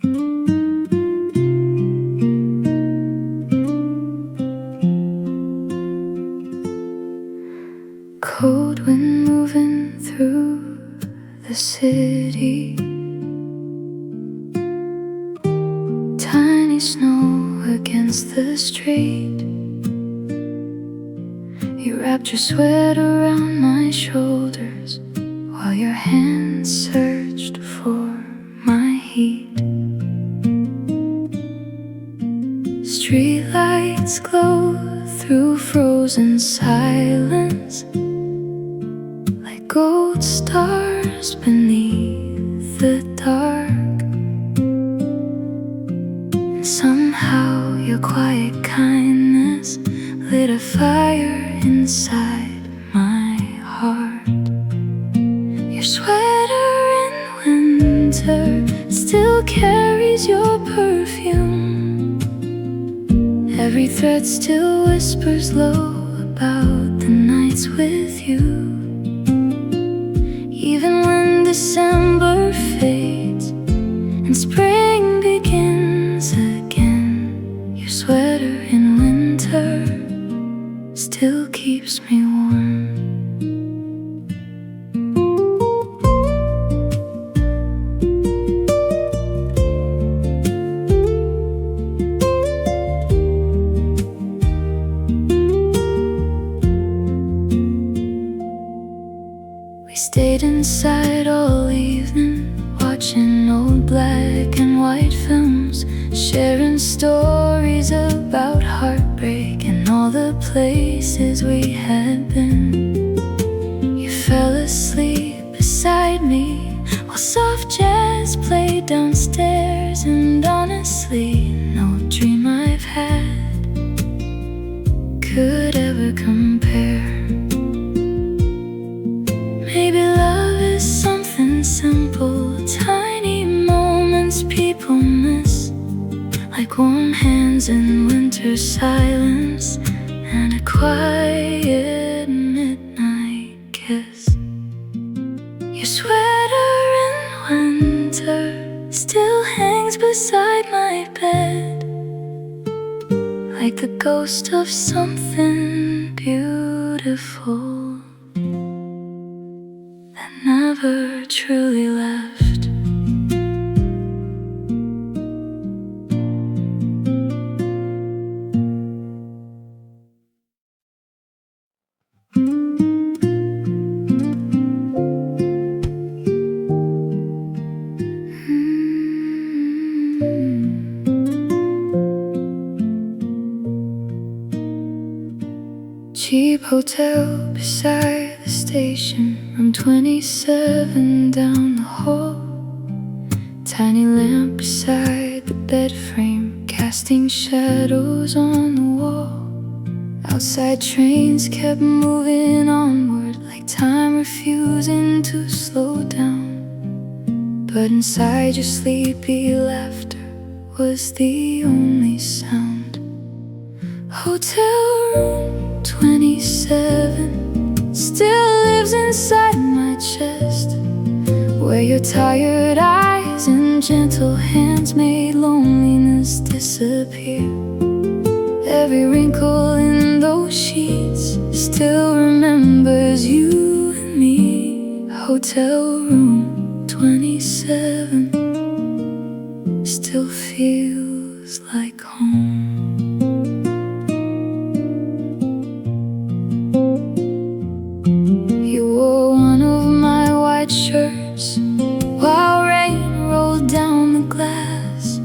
Cold wind moving through the city, tiny snow against the street. You wrapped your sweater around my shoulders while your hands searched for my heat. Streetlights glow through frozen silence, like gold stars beneath the dark. And somehow your quiet kindness lit a fire inside my heart. Your sweater in winter still carries your perfume. Every thread still whispers low about the nights with you. Even when December fades and spring begins again, your sweater in winter still keeps me warm. We stayed inside all evening, watching old black and white films, sharing stories about heartbreak and all the places we had been. You fell asleep beside me while soft jazz played downstairs, and honestly, no dream I've had could ever compare. Maybe love is something simple, tiny moments people miss, like warm hands in winter silence and a quiet midnight kiss. Your sweater in winter still hangs beside my bed, like the ghost of something beautiful that never truly left. Cheap hotel beside the station, room 27 down the hall. Tiny lamp beside the bed frame, casting shadows on the wall. Outside trains kept moving onward, like time refusing to slow down. But inside your sleepy laughter was the only sound. Hotel room 27 still lives inside my chest, where your tired eyes and gentle hands made loneliness disappear. Every wrinkle in those sheets still remembers you and me. Hotel room 27 still feels like home. You wore one of my white shirts while rain rolled down the glass,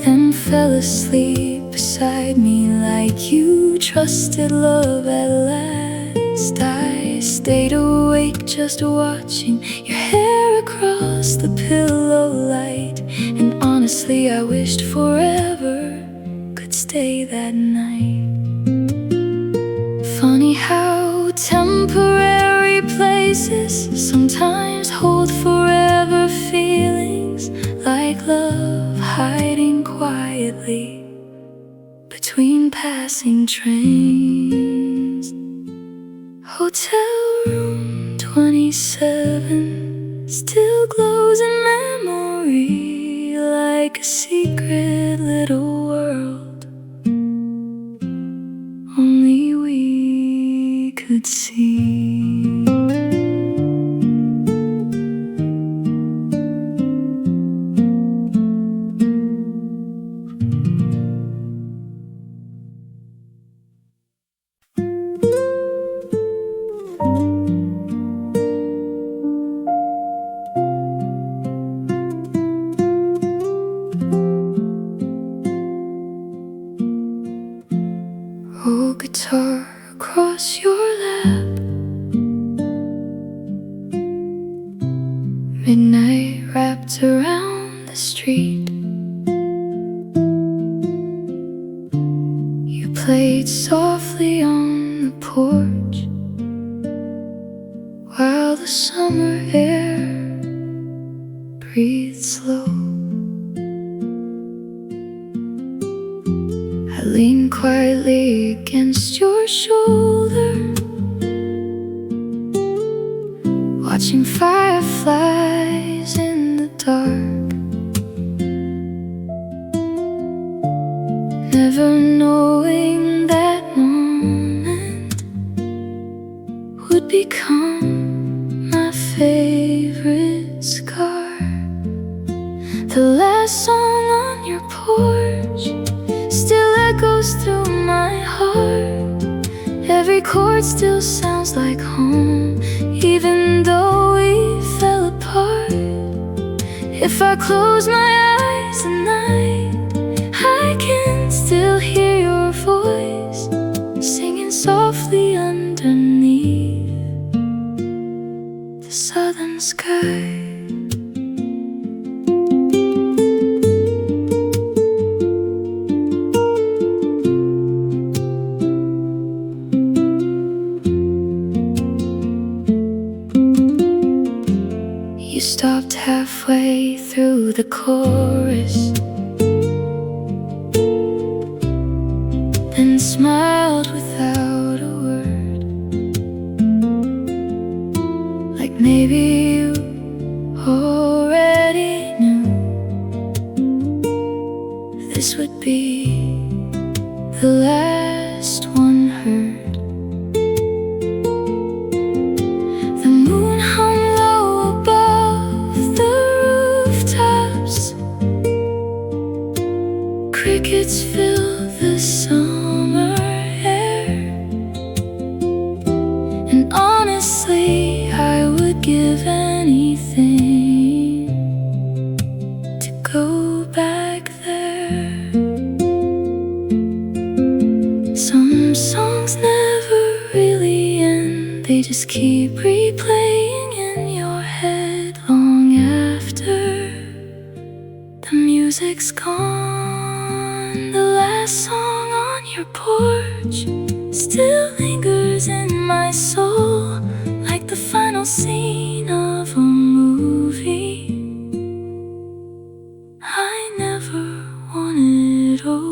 then fell asleep beside me like you trusted love at last. I stayed awake just watching your hair across the pillow light, and honestly I wished forever could stay that night. Funny how temporary places sometimes hold forever feelings, like love hiding quietly between passing trains. Hotel room 27 still glows in memory like like a secret little world only we could see. Oh, guitar across your lap, midnight wrapped around the street. You played softly on the porch while the summer air breathed slow. I leaned quietly against your shoulder, watching fireflies in the dark, never knowing that moment would become my favorite scar. The last song on your porch still echoes through my heart. Every chord still sounds like home, even though we fell apart. If I close my eyes at night, I can still hear your voice singing softly underneath the southern sky. You stopped halfway through the chorus, then smiled without a word, like maybe you already knew this would be the last one heard. The moon hung low above the rooftops, crickets fill the summer air, and honestly I would give anything to go back there. Some songs never really end, they just keep replaying in your head long after the music's gone. The last song on your porch still lingers in my soul, like the final scene of a movie I never wanted over.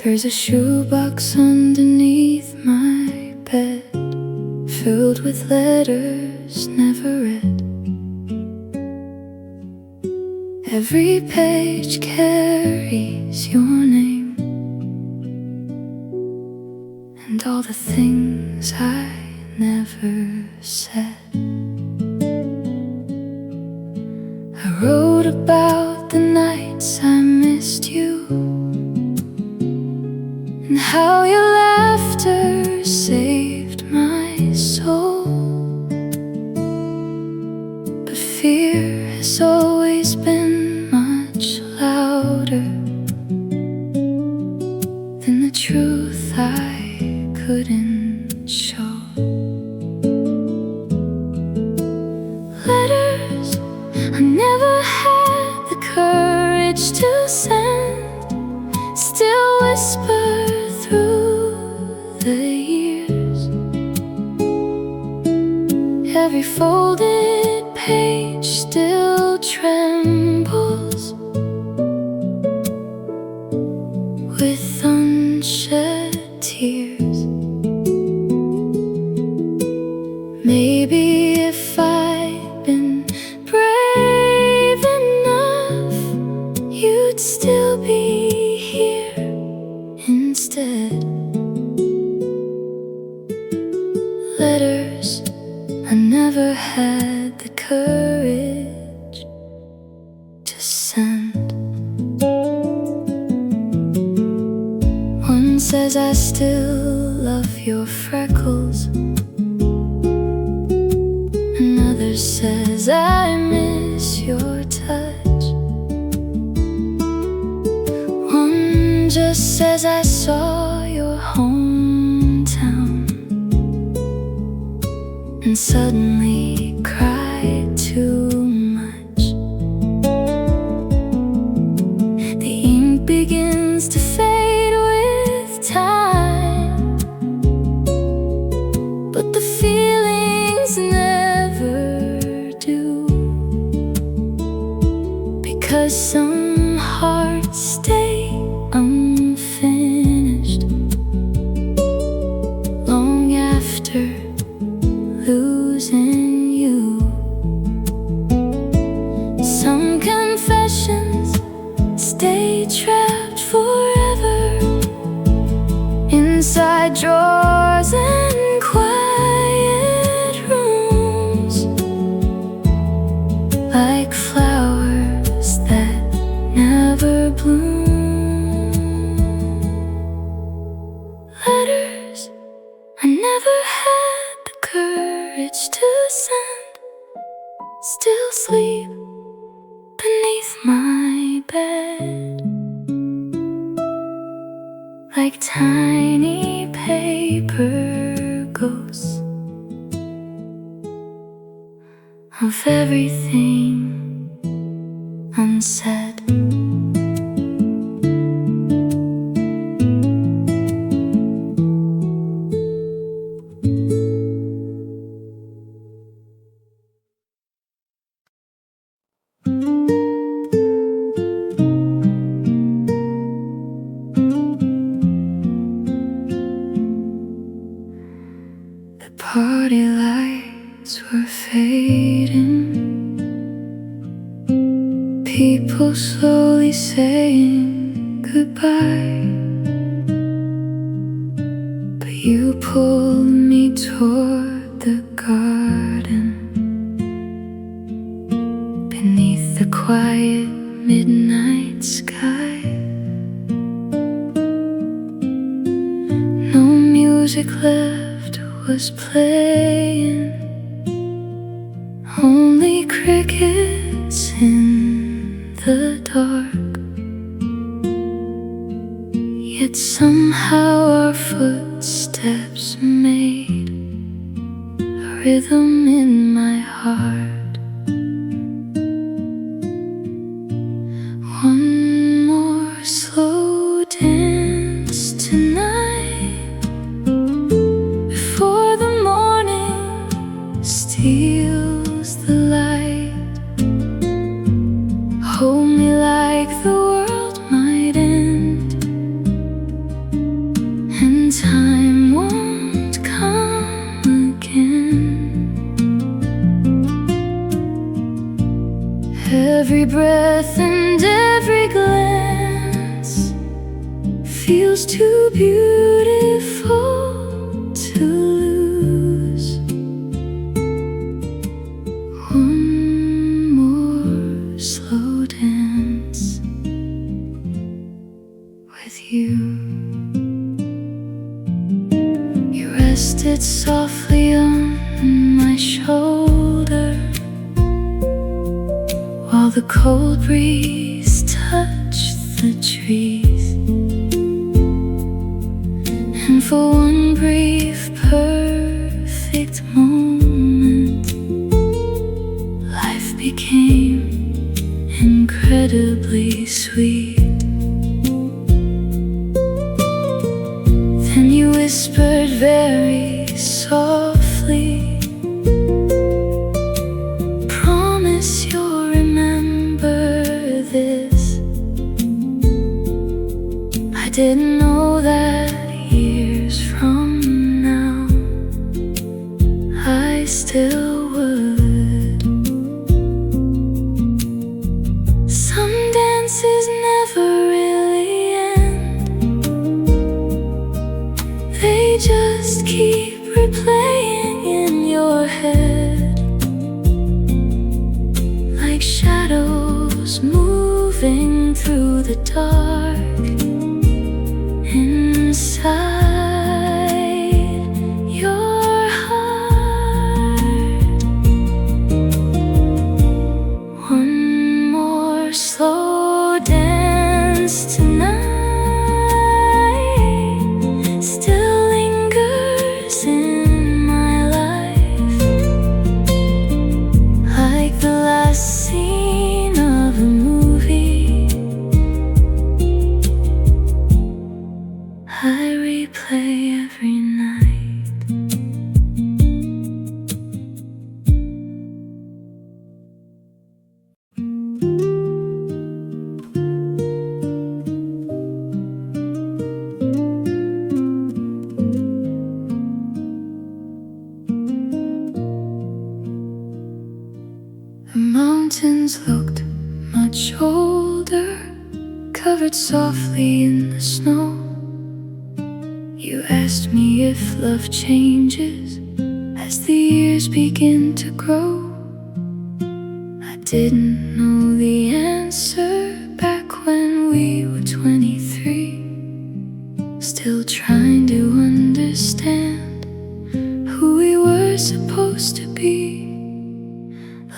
There's a shoebox underneath my bed, filled with letters never read. Every page carries your name and all the things I never said. I wrote about the nights I missed you, and how your laughter saved my soul. But fear has always been much louder than the truth I couldn't show. Letters I never had the courage to send still whisper the years. Every folded page still trembles with unshed tears. Maybe if I'd been brave enough, you'd still be here instead. Letters I never had the courage to send. One says I still love your freckles, another says I miss your touch. One just says I saw your hometown and suddenly cried too much. The ink begins to fade with time, but the feelings never do, because some hearts stay unfinished long after losing you. Some confessions stay trapped forever inside drawers and quiet rooms, like flowers that never bloom. Letters I never had the courage to send still sleep beneath my bed, like tiny paper ghosts of everything unsaid. The party lights were fading, people slowly saying goodbye, but you pulled me toward the garden beneath the quiet midnight sky. No music left was playing, only crickets in the dark. Yet somehow our footsteps made a rhythm in my heart. One more slow dance tonight before the morning steals the light. Hold me like the world might end and time won't come again. Every breath and every glance feels too beautiful to lose. One more slow dance with you. You rested softly on my shoulder while the cold breeze touched the trees, and for one brief perfect moment, life became incredibly sweet. Then you whispered very softly, promise you'll remember this. I didn't know that years from now I still would. Some dances never really end, they just keep replaying in your head, like shadows moving through the dark inside your heart. One more slow dance tonight still lingers in my life, like the last scene of a movie I replay every night. The mountains looked much older, covered softly in the snow. You asked me if love changes as the years begin to grow. I didn't know the answer back when we were 23, still trying to understand who we were supposed to be.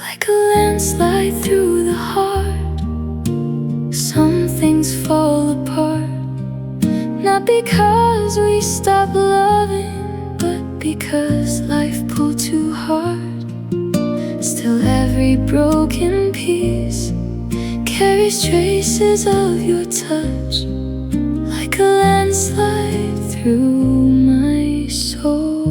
Like a landslide through the heart, some things fall apart, not because we stopped loving, but because life pulled too hard. Still every broken piece carries traces of your touch, like a landslide through my soul.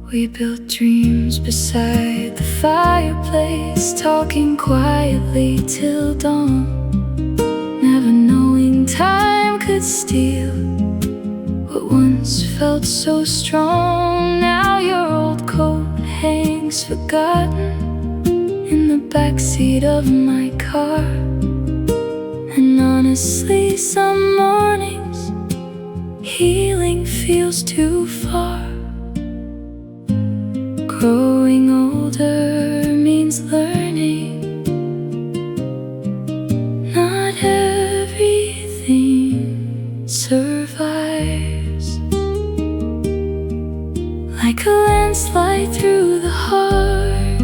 We built dreams beside the fireplace, talking quietly till dawn, never knowing time could steal what once felt so strong. Now your old coat hangs forgotten in the backseat of my car, and honestly some mornings healing feels too far. Growing older means learning not everything survives. Like a landslide through the heart,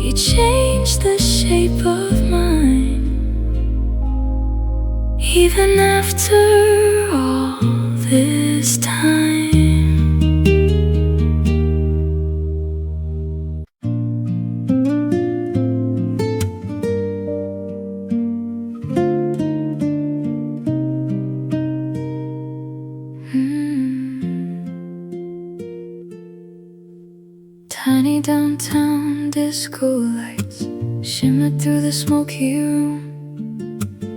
you change the shape of mine. Even after all this time, tiny downtown disco lights shimmered through the smoky room.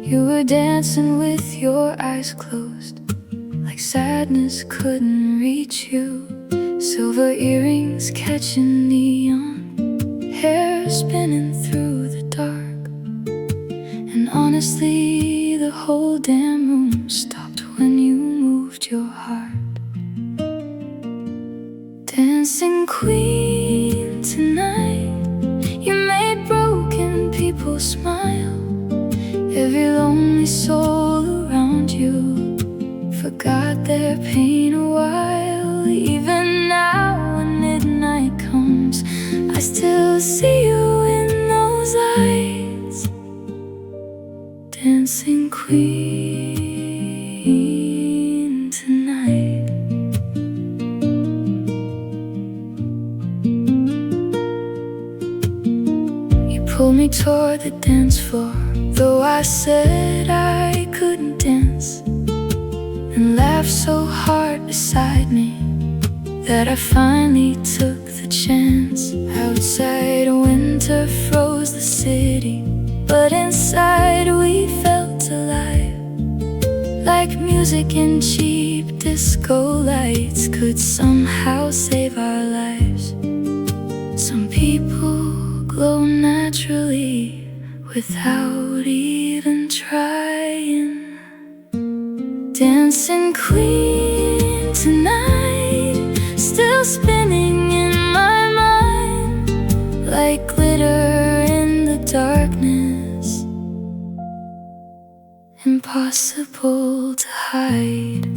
You were dancing with your eyes closed, like sadness couldn't reach you. Silver earrings catching neon, hair spinning through the dark. And honestly, the whole damn room stopped when you moved your heart. Dancing queen tonight, you made broken people smile. Every lonely soul around you forgot their pain a while. Even now when midnight comes, I still see you in those eyes. Dancing queen. me toward the dance floor, though I said I couldn't dance, and laughed so hard beside me that I finally took the chance. Outside winter froze the city, but inside we felt alive, like music and cheap disco lights could somehow save our lives. Some people glow naturally without even trying. Dancing Queen tonight, still spinning in my mind, like glitter in the darkness, impossible to hide.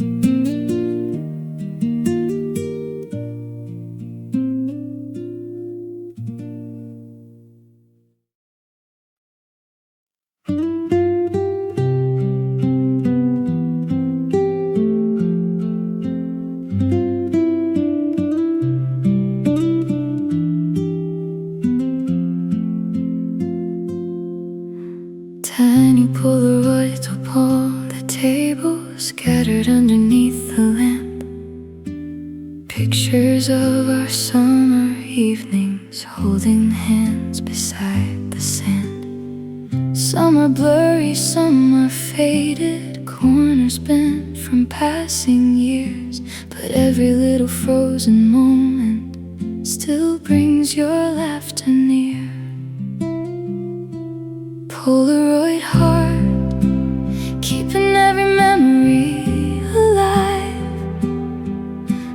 Tiny Polaroids upon the table, scattered underneath the lamp. Pictures of our summer evenings, holding hands beside the sand. Some are blurry, some are faded, corners bent from passing years, but every little frozen moment still brings your laughter near. Polaroid heart, keeping every memory alive.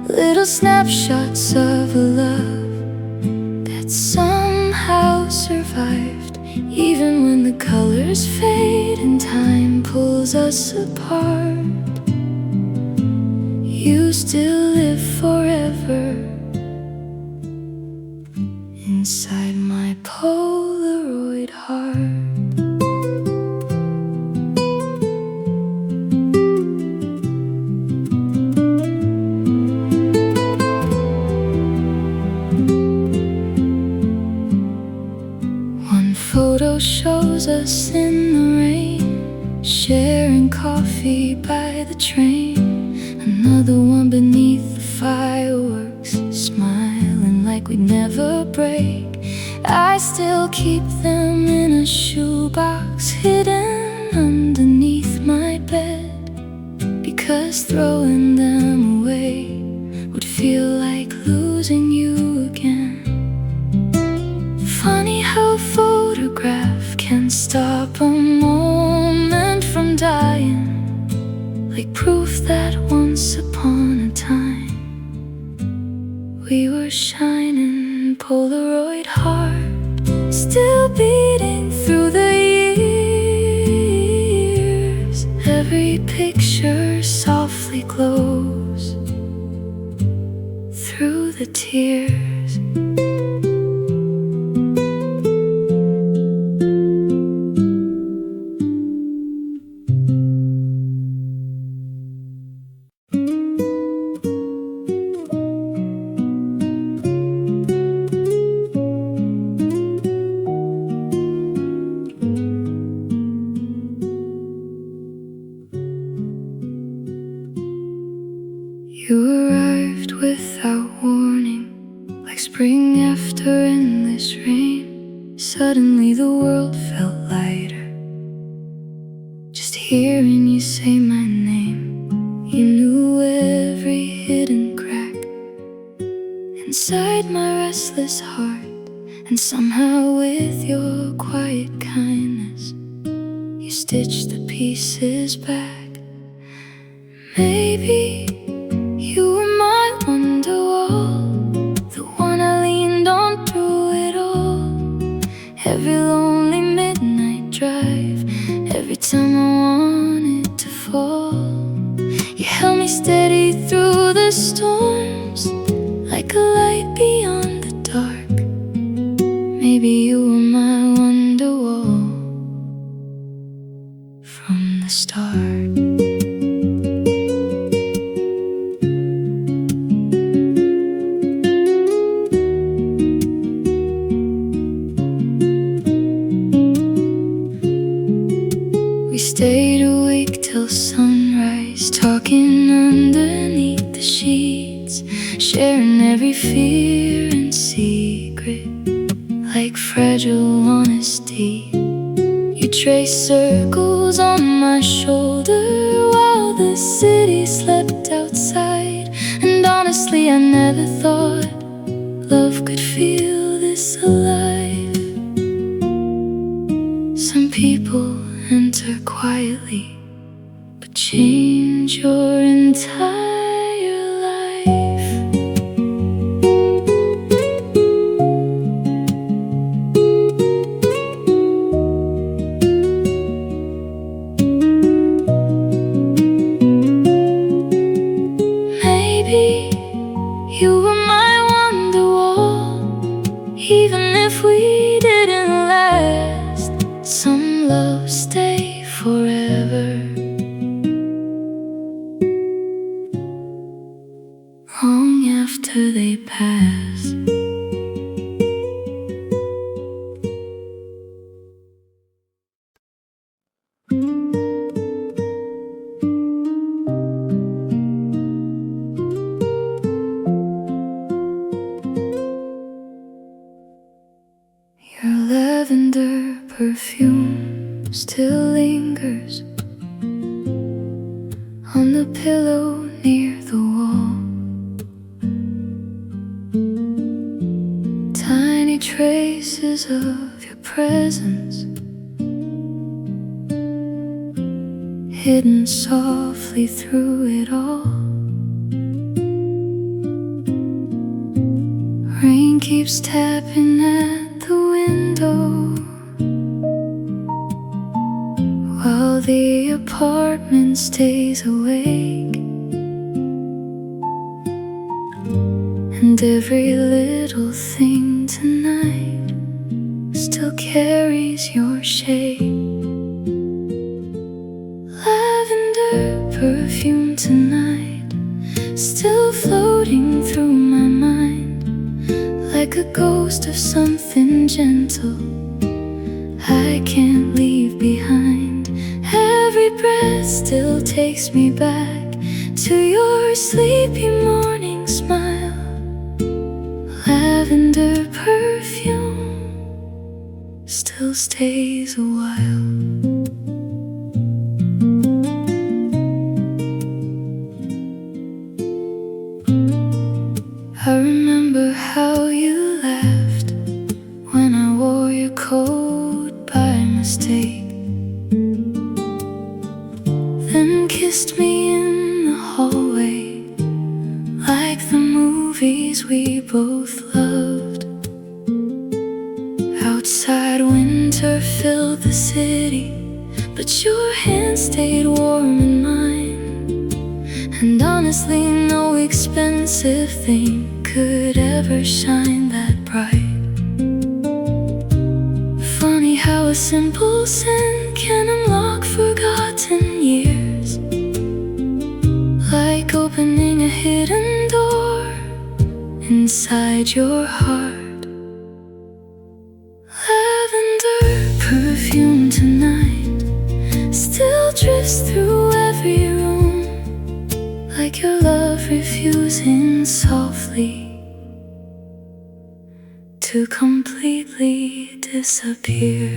Little snapshots of a love that somehow survived. Even when the colors fade and time pulls us apart, you still live forever inside my Polaroid heart. Photo shows us in the rain, sharing coffee by the train. Another one beneath the fireworks, smiling like we'd never break. I still keep them in a shoebox, hidden underneath my bed, because throwing them away would feel like losing you again. Funny how photograph can stop a moment from dying, like proof that once upon a time we were shining. Polaroid heart, still beating through the years. Every picture softly glows through the tears. You arrived without warning, like spring after endless rain. Suddenly the world felt lighter, just hearing you say my name. You knew every hidden crack inside my restless heart, and somehow with your quiet kindness you stitched the pieces back. Maybe you were my wonder wall, the one I leaned on through it all. Every lonely midnight drive, every time I wanted to fall, you held me steady through the storms, like a light beyond the dark. Maybe you were my wonder wall from the start. quietly, but change your entire life. Maybe you were my wonder wall, even if we didn't last. Some love stay forever, long after they pass. Your lavender perfume still lingers on the pillow near the wall. Tiny traces of your presence hidden softly through it all. Rain keeps tapping at the window while the apartment stays awake, and every little thing tonight still carries your shape. Lavender perfume tonight, still floating through my mind, like a ghost of something gentle I can't leave behind. Every breath still takes me back to your sleepy morning smile. Lavender perfume still stays a while. I remember how you laughed when I wore your coat by mistake, then kissed me in the hallway like the movies we both loved. Outside winter filled the city, but your hand stayed warm in mine, and honestly no expensive thing could ever shine that bright. Funny how a simple scent can unlock forgotten years, like opening a hidden door inside your heart. Lavender perfume tonight still drifts through every room, like your love refusing softly to completely disappear.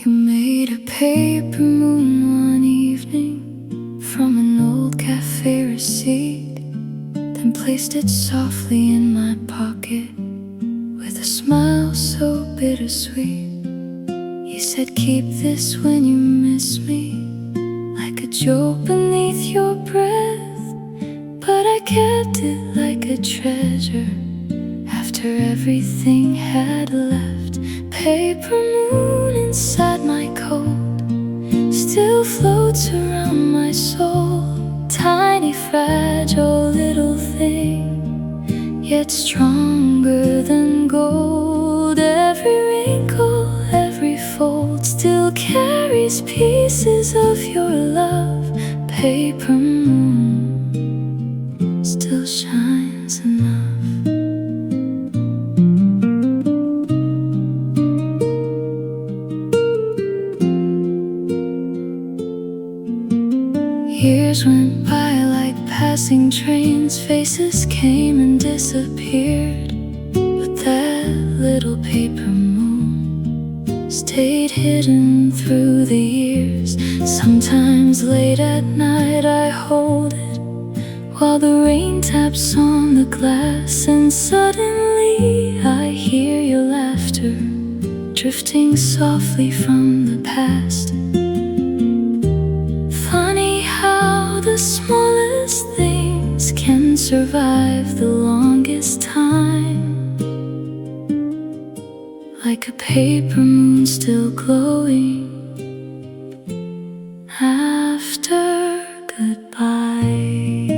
You made a paper moon one evening from an old cafe receipt, then placed it softly in my pocket with a smile so bittersweet. You said, keep this when you miss me, like a joke beneath your breath, but I kept it like a treasure after everything had left. Paper moon inside my coat still floats around my soul, tiny fragile little thing, yet stronger than gold. Every wrinkle, every fold still carries pieces of your love. Paper moon still shines enough. Years went by like passing trains, faces came and disappeared, but that little paper moon stayed hidden through the years. Sometimes late at night I hold it while the rain taps on the glass, and suddenly I hear your laughter drifting softly from the past. Funny how the smallest things can survive the longest time, like a paper moon still glowing after goodbye.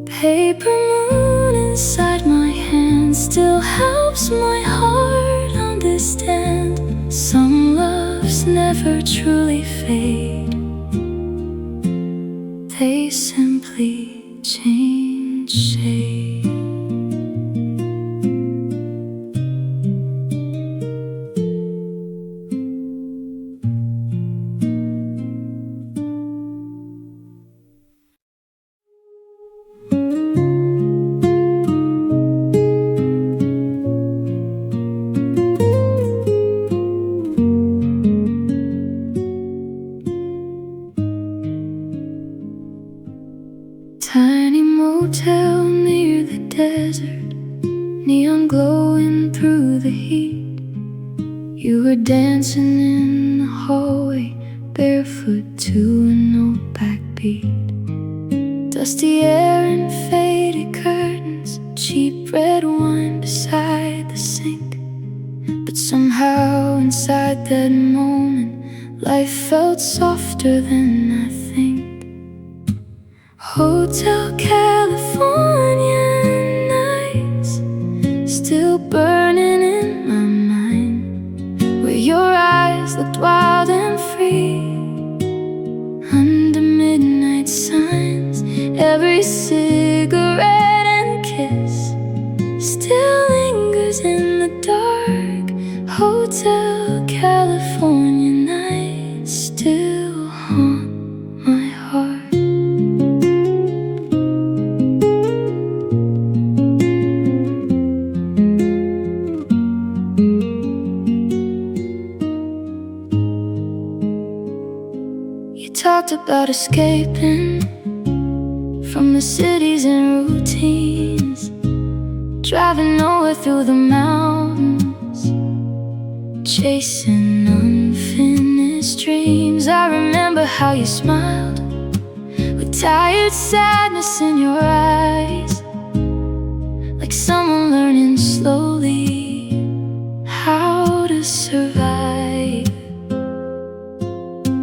Paper moon inside my hand still helps my heart understand. Some loves never truly fade, they simply change shade. Tiny motel near the desert, neon glowing through the heat. You were dancing in the hallway, barefoot to an old backbeat. Dusty air and faded curtains, cheap red wine beside the sink. But somehow inside that moment, life felt softer than I think. Hotel California nights still burning in my mind, where your eyes looked wild and free under midnight signs. Every cigarette and kiss still lingers in the dark. Hotel California nights still haunt my heart. Talked about escaping from the cities and routines, driving nowhere through the mountains, chasing unfinished dreams. I remember how you smiled with tired sadness in your eyes, like someone learning slowly how to survive.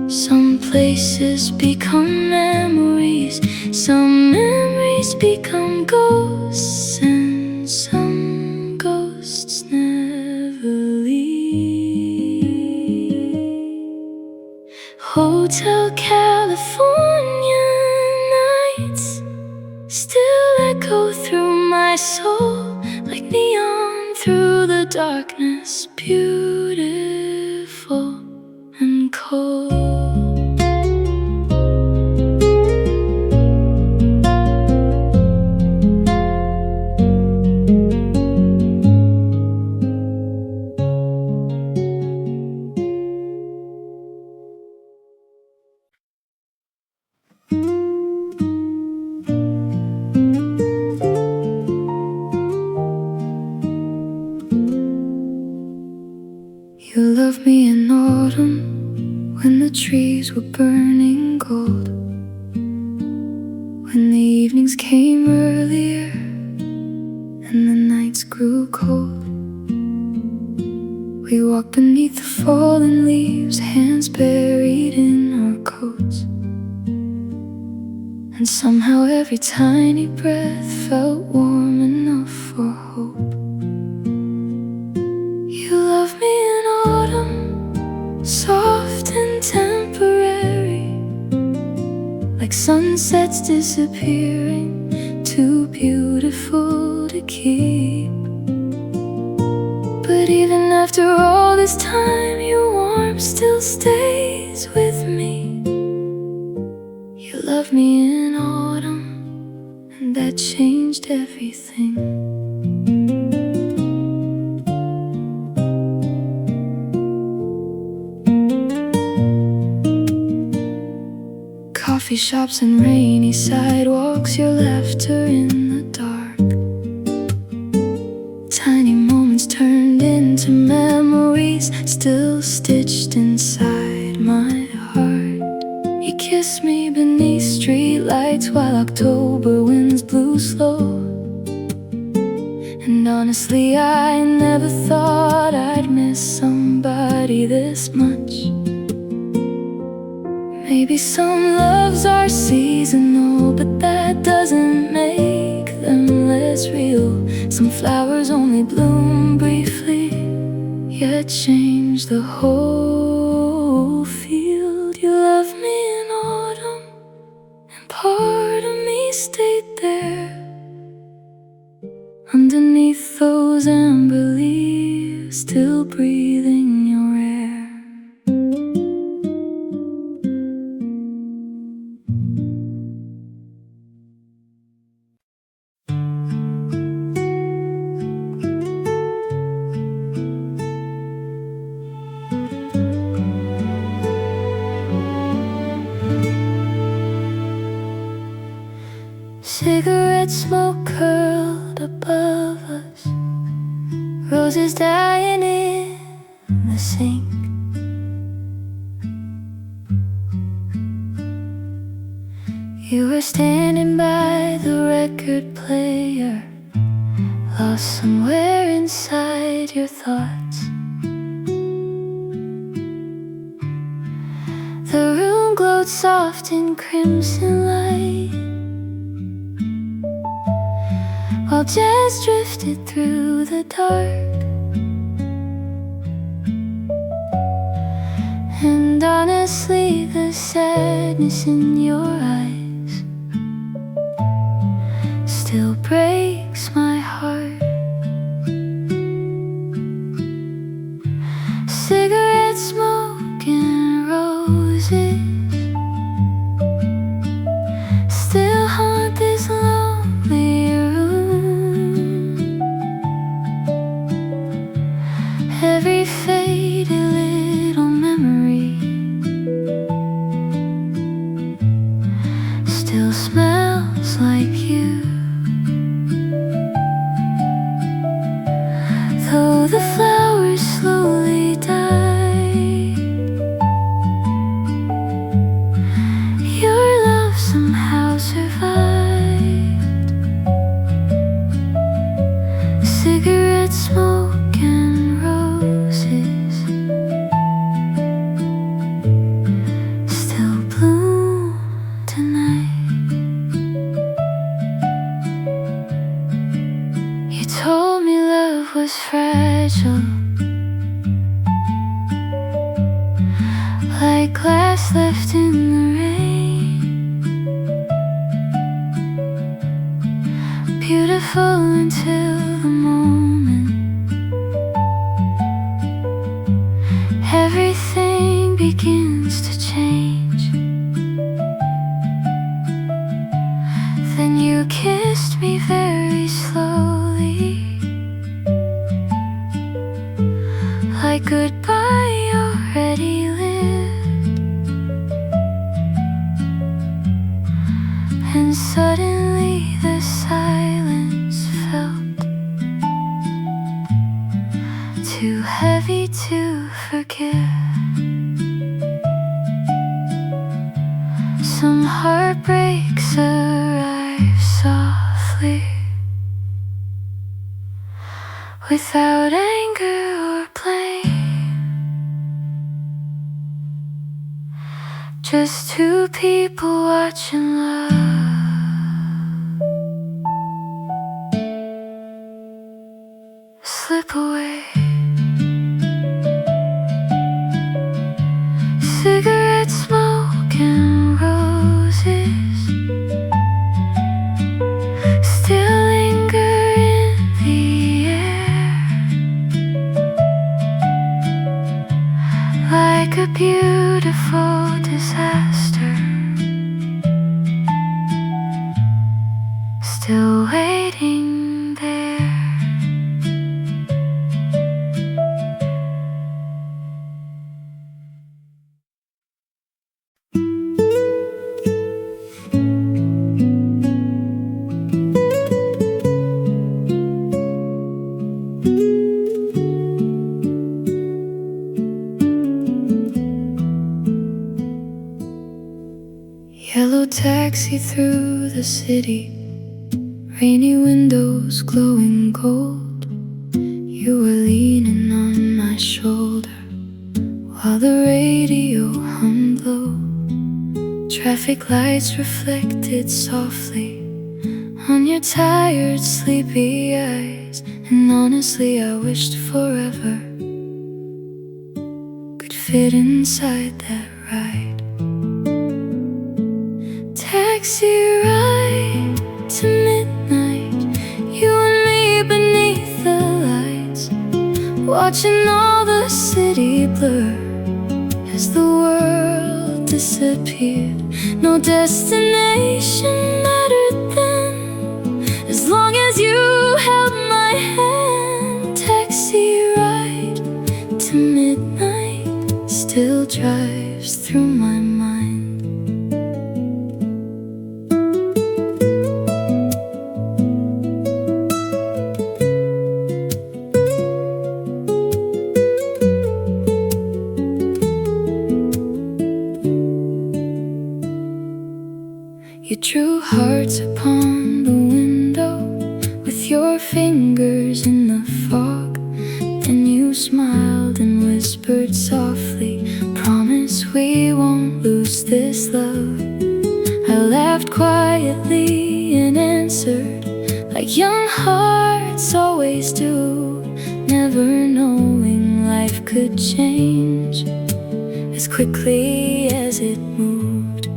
Some places become memories, some memories become ghosts, and some ghosts never leave. Hotel California nights still echo through my soul, like neon through the darkness, beautiful and cold. You loved me in autumn, when the trees were burning gold, when the evenings came earlier and the nights grew cold. We walked beneath the fallen leaves, hands buried in our coats, and somehow every tiny breath felt warm enough for hope. You love me in autumn, soft and temporary, like sunsets disappearing, too beautiful to keep. But even after all this time, your warmth still stays with me. You love me in autumn, and that changed everything. coffee shops and rainy sidewalks, your laughter in the dark. Tiny moments turned into memories, still stitched inside my heart. You kissed me beneath streetlights while October winds blew slow. And honestly, I never thought I'd miss somebody this much. Maybe some loves are seasonal, but that doesn't make them less real. Some flowers only bloom briefly, yet change the whole field. You loved me in autumn, and part of me stayed there. Underneath those amber leaves, still breathing your air. Cigarette smoke curled above us, roses dying in the sink. You were standing by the record player, lost somewhere inside your thoughts. The room glowed soft in crimson light, while jazz drifted through the dark. And honestly, the sadness in your eyes still breaks my heart. Cigarette smoke and roses still haunt this lonely room. Every faded little memory still smells like you. Though the flowers slowly died, your love somehow survived. Cigarette smoke and roses still bloom tonight. You told me love was fragile, like glass left in the rain. Beautiful until the moment everything begins to change. Then you kissed me very slowly, like goodbye already lived. And suddenly the silence felt too heavy to forgive. Some heartbreaks arrive softly, without anger or blame. Just two people watching love slip away. Cigarette smoke and roses still linger in the air, like a beautiful disaster, still waiting there. taxi through the city, rainy windows glowing gold. You were leaning on my shoulder while the radio hummed low. Traffic lights reflected softly on your tired, sleepy eyes. And honestly, I wished forever could fit inside that ride. Taxi ride to midnight, you and me beneath the lights, watching all the city blur as the world disappeared. No destination mattered then, as long as you held my hand. Taxi ride to midnight still drives through my mind. You drew hearts upon the window with your fingers in the fog. Then you smiled and whispered softly, promise we won't lose this love. I laughed quietly and answered like young hearts always do, never knowing life could change as quickly as it moved.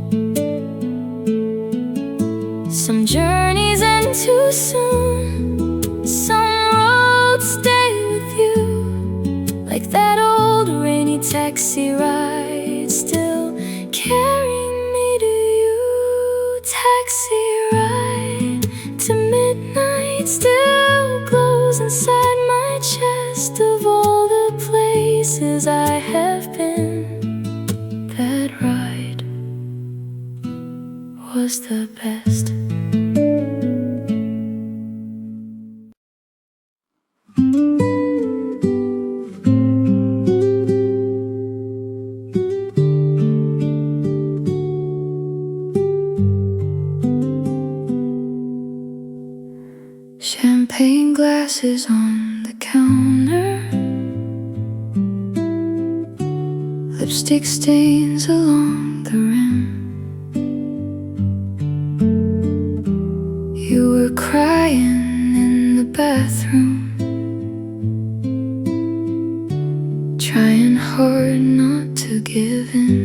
Some journeys end too soon, some roads stay with you, like that old rainy taxi ride still carrying me to you. Taxi ride to midnight still glows inside my chest. Of all the places I have been, that ride was the best. Champagne glasses on the counter, lipstick stains along the rim. You were crying in the bathroom, trying hard not to give in.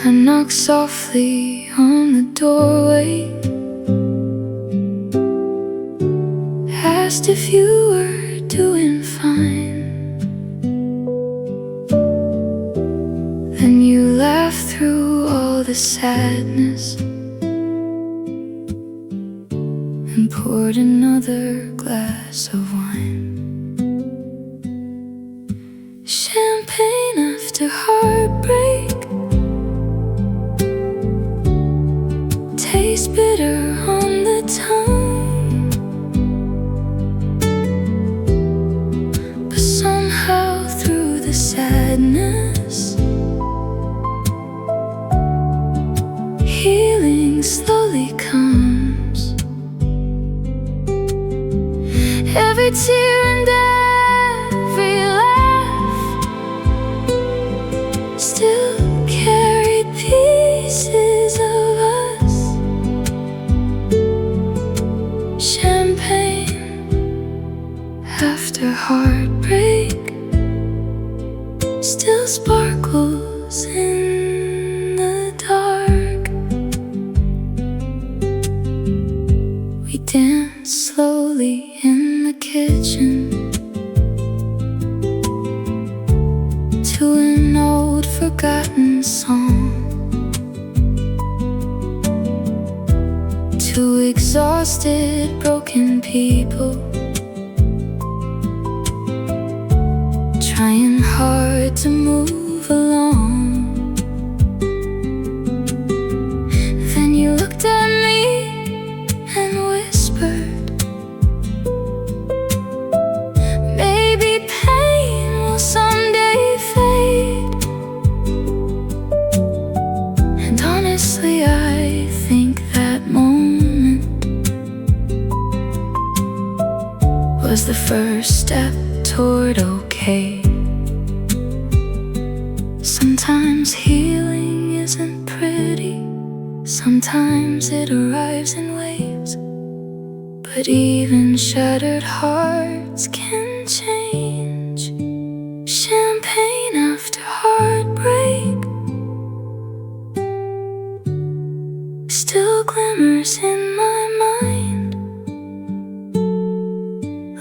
I knocked softly on the doorway, asked if you were doing fine. Then you laughed through all the sadness and poured another glass of wine. Champagne after heartbreak tastes bitter on the tongue, but somehow through the sadness, healing slowly comes. Every tear and every laugh still carried pieces of us. Champagne after heartbreak still sparkles in the dark. We dance slowly in the kitchen to an old forgotten song. Two exhausted, broken people trying hard to move along. Then you looked at me and whispered, maybe pain will someday fade. Honestly, I think that moment was the first step toward okay. Sometimes healing isn't pretty, sometimes it arrives in waves. But even shattered hearts can change. Champagne after heartbreak still glimmers in my mind,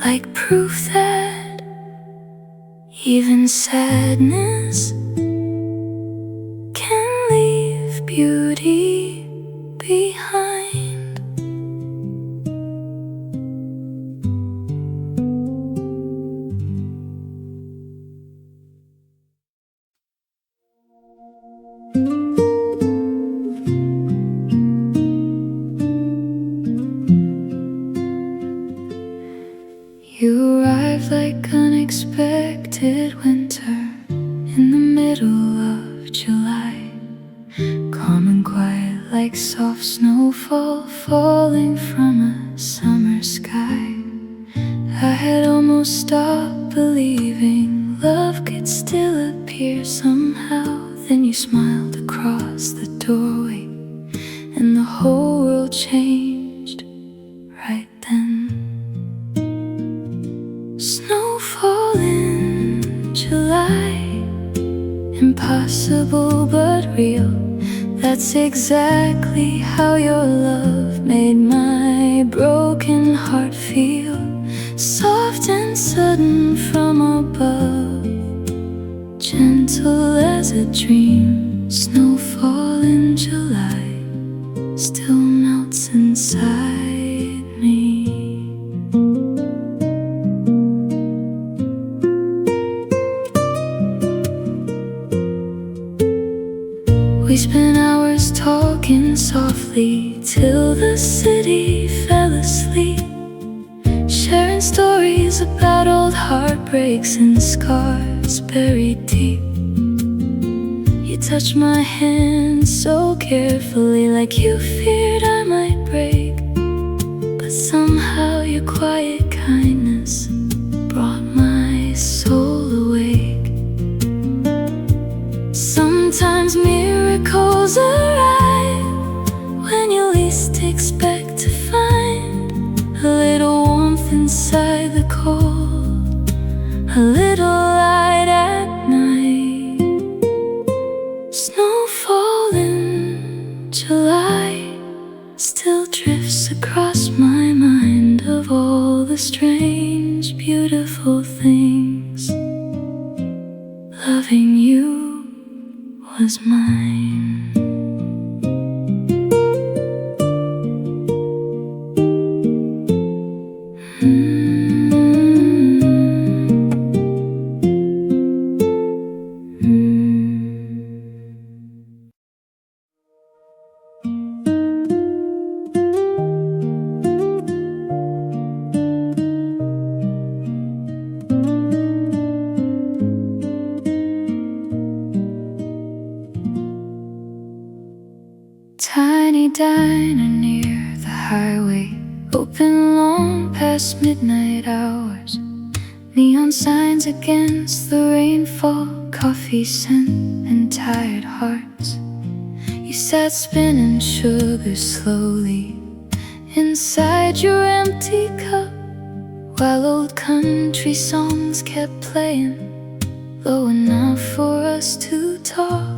like proof that even sadness can leave beauty behind. You arrived like unexpected winter in the middle of July, calm and quiet like soft snowfall falling from a summer sky. I had almost stopped believing love could still appear somehow. Then you smiled across the doorway, and the whole world changed right then. Snowfall in July, impossible but real. That's exactly how your love made my broken heart feel. Soft and sudden from above, gentle as a dream. Snowfall in July still melts inside me. We spent hours talking softly till the city fell asleep, sharing stories about old heartbreaks and scars buried deep. You touched my hand so carefully, like you feared I might break. But somehow your quiet kindness brought my soul awake. Sometimes miracles arrive when you least expect to find a little warmth inside the cold, a little light at night. Snowfall in July still drifts across my mind, of all the strange, beautiful things. Loving you was mine. Tiny diner near the highway, open long past midnight hours. Neon signs against the rainfall, coffee scent and tired hearts. You sat spinning sugar slowly inside your empty cup, while old country songs kept playing low enough for us to talk.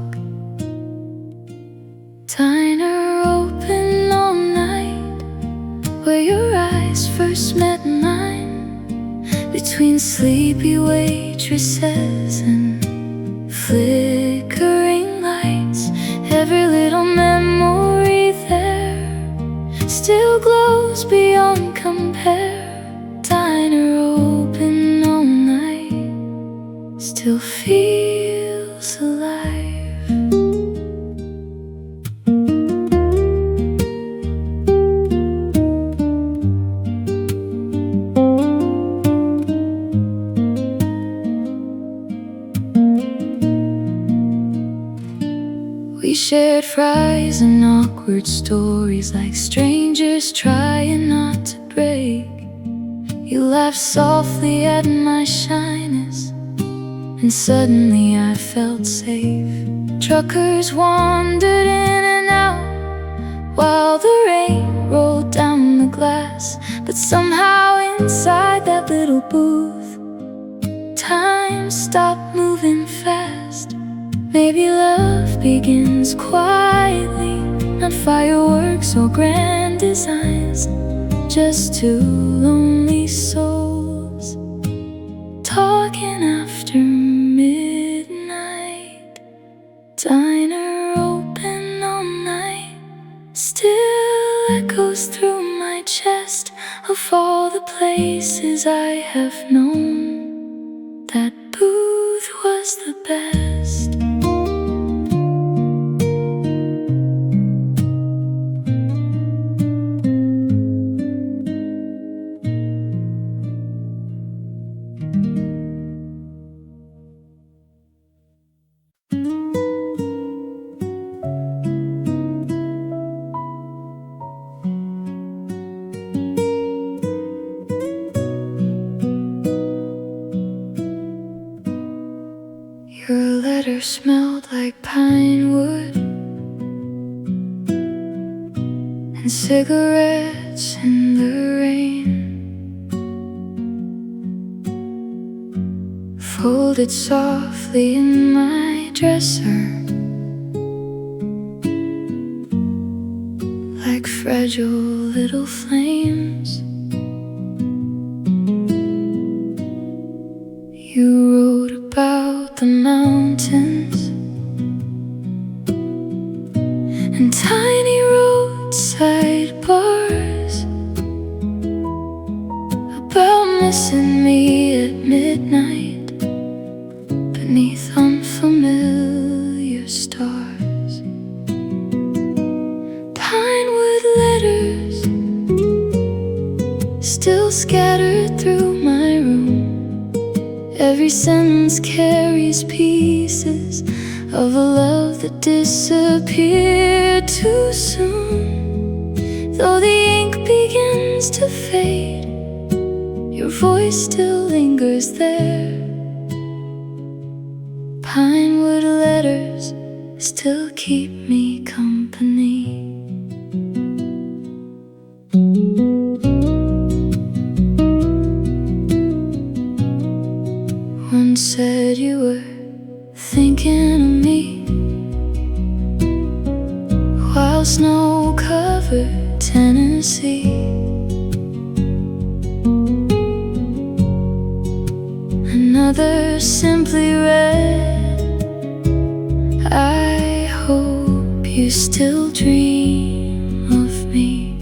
Diner open all night, where your eyes first met mine, between sleepy waitresses and flickering lights. Every little memory there still glows beyond compare. Diner open all night still feels alive. We shared shared fries and awkward stories like strangers trying not to break. You laughed softly at my shyness, and suddenly I felt safe. Truckers wandered in and out while the rain rolled down the glass. But somehow inside that little booth, time stopped moving fast. Maybe love begins quietly, not fireworks or grand designs, just two lonely souls talking after midnight. Diner open all night, still echoes through my chest of all the places I have known. That booth was the best. Your letter smelled like pine wood and cigarettes in the rain, folded softly in my dresser like fragile little flames. You wrote about the mountains and tiny roadside bars, about missing me at midnight beneath unfamiliar stars. Pinewood letters still scattered through my room. Every sentence carries pieces of a love that disappeared too soon. Though the ink begins to fade, your voice still lingers there. Pinewood letters still keep me company. One said you were thinking of me while snow-covered Tennessee. Another simply read, I hope you still dream of me.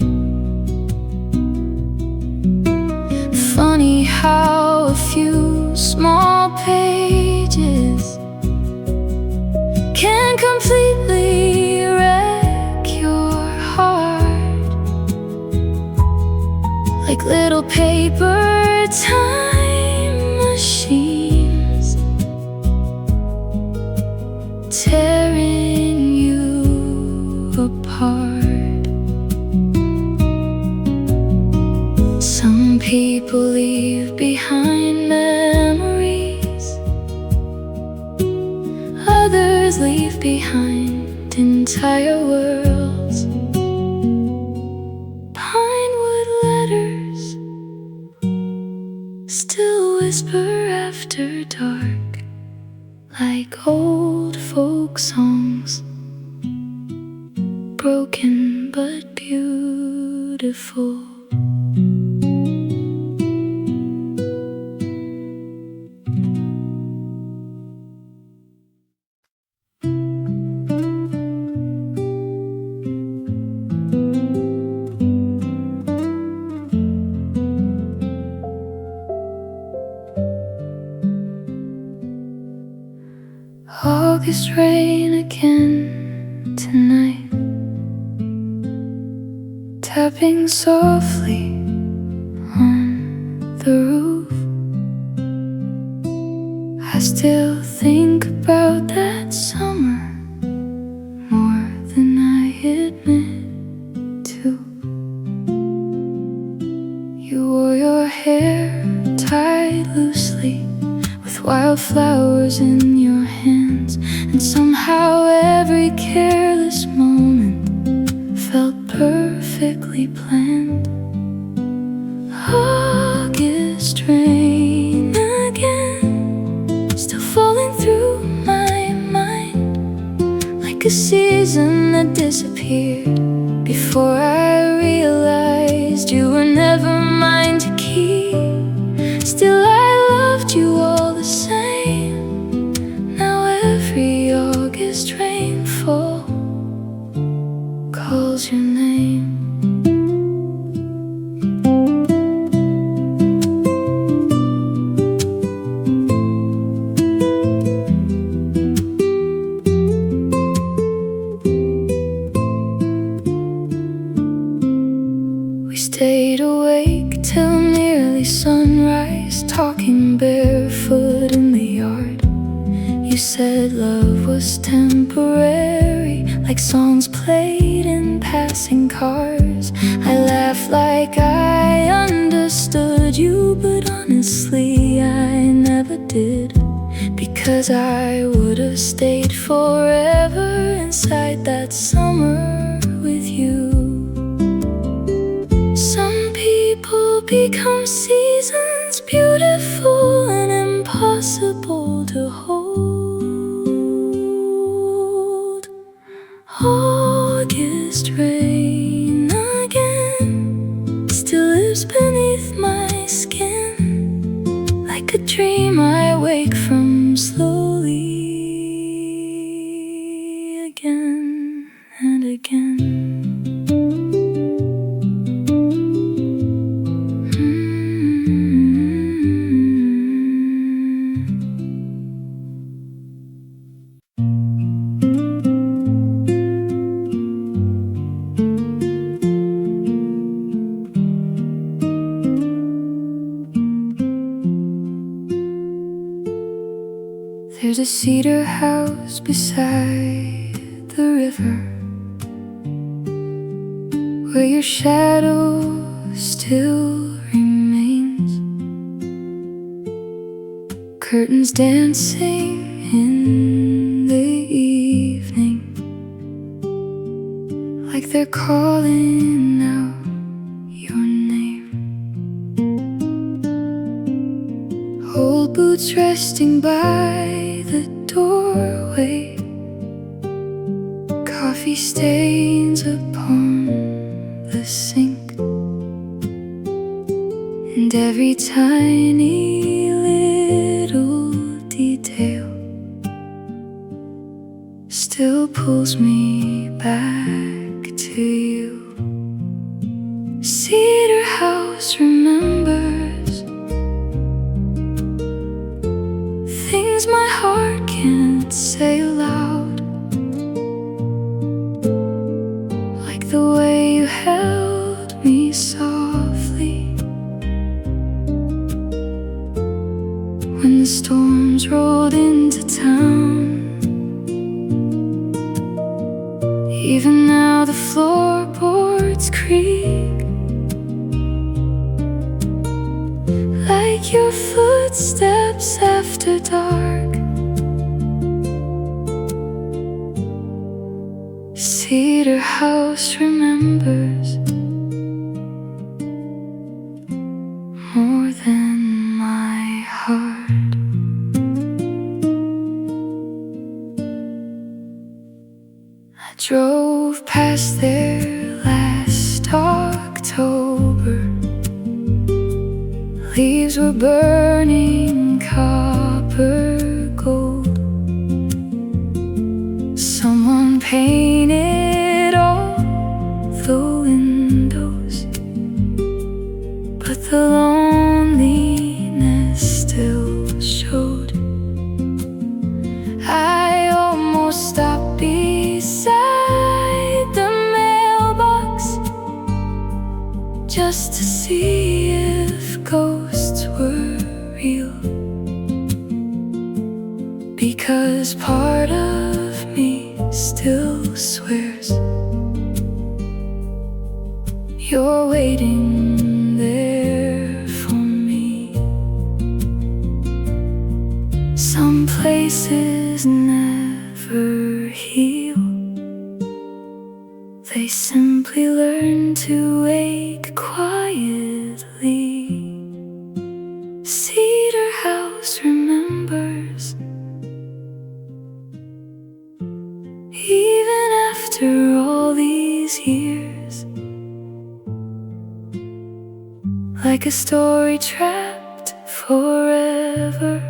Funny how a few small pages can completely wreck your heart, like little paper time machines tearing you apart. Some people leave behind memories, others leave behind entire worlds. Pinewood letters still whisper after dark, like old folk songs, broken but beautiful. August rain again tonight, tapping softly on the roof. I still think about that summer more admit to. You wore your hair tied loosely, with wildflowers in your hands, and somehow every careless moment felt perfectly planned. August rain again, still falling through my mind, like a season that disappeared before I realized you were never mine to keep. Still I loved you all the same. Now every August rainfall calls your name. We stayed awake till nearly sunrise, talking barefoot in the yard. You said love was temporary, like songs played in passing cars. I laughed like I understood you, but honestly I never did, because I would have stayed forever inside that summer with you. Some people become seasons, beautiful and impossible to hold. August rain again, still lives beneath my skin, like a dream I wake from slowly, again and again. There's a cedar house beside the river, where your shadow still remains. Curtains dancing in the evening, like they're calling out your name. Old boots resting by the doorway, coffee stains upon the sink, and every tiny little detail still pulls me back to you. Cedar house remembers things my heart can't say aloud, like the way you held me softly when the storms rolled into town. Even now the floorboards creak, like your footsteps after dark. Cedar house remembers more than my heart. I drove past there last October. Leaves were burning copper gold. Someone painted all the windows, but the loneliness still showed. I almost stopped beside the mailbox just to see if ghosts were real, because part of me still swears You're waiting there for me. Some places never heal. They simply learn to wake quietly. Cedar House remembers, even after all these years, like a story trapped forever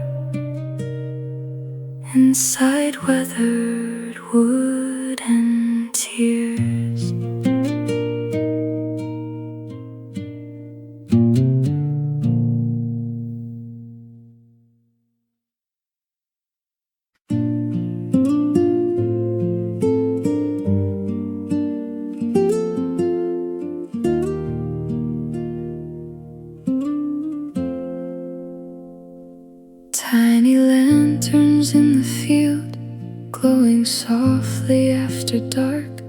inside weathered wood and tears. Tiny lanterns in the field, glowing softly after dark.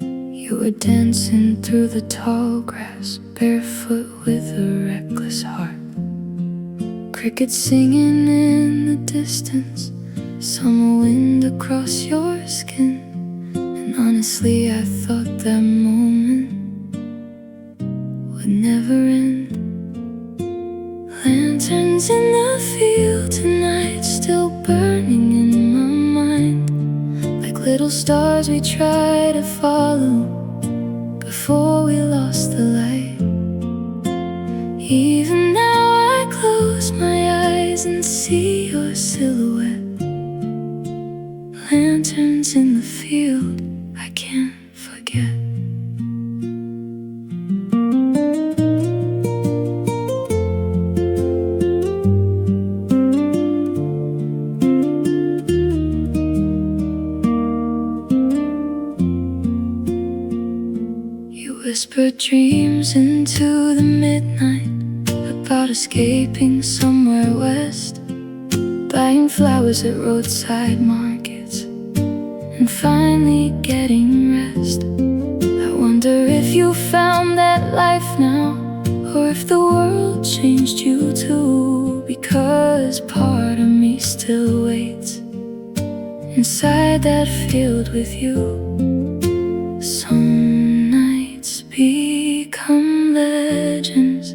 You were dancing through the tall grass, barefoot with a reckless heart. Crickets singing in the distance, summer wind across your skin. And honestly, I thought that moment would never end. Lanterns in the field tonight, still burning in my mind, like little stars we try to follow before we lost the light. Even now I close my eyes and see your silhouette. Lanterns in the field, I can't forget. Whispered dreams into the midnight about escaping somewhere west, buying flowers at roadside markets, and finally getting rest. I wonder if you found that life now, or if the world changed you too, because part of me still waits inside that field with you. Some become legends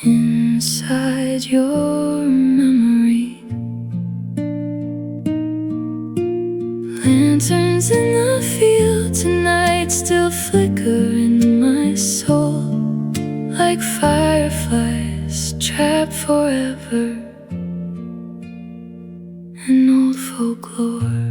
inside your memory. Lanterns in the field tonight still flicker in my soul, like fireflies trapped forever in old folklore.